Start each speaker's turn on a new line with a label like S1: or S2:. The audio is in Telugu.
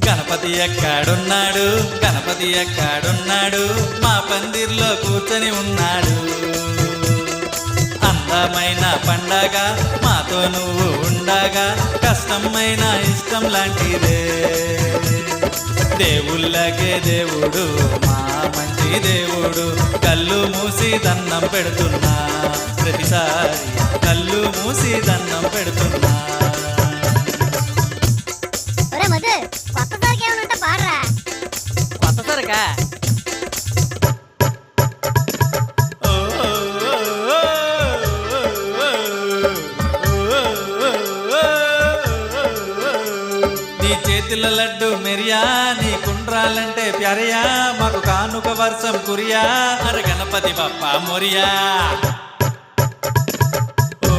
S1: గణపతి ఎక్కడున్నాడు, గణపతి ఎక్కడున్నాడు, మా పందిర్లో కూర్చొని ఉన్నాడు. అందమైన పండగ మాతో నువ్వు ఉండగా, కష్టమైన ఇష్టం లాంటిదే. దేవుళ్ళకే దేవుడు మా మంచి దేవుడు, కళ్ళు మూసి దండం పెడుతున్నా, ప్రతిసారి కళ్ళు మూసి దండం పెడుతున్నా.
S2: కొత్త సరికి ఏమనుంటే పాడరా.
S3: కొత్త సరకా?
S1: నీ చేతుల లడ్డు మెరియా, నీ కుండ్రాలంటే ప్యారయా, మాకు కానుక వర్షం కురియా, అర గణపతి బప్పా మొరియా. ఓ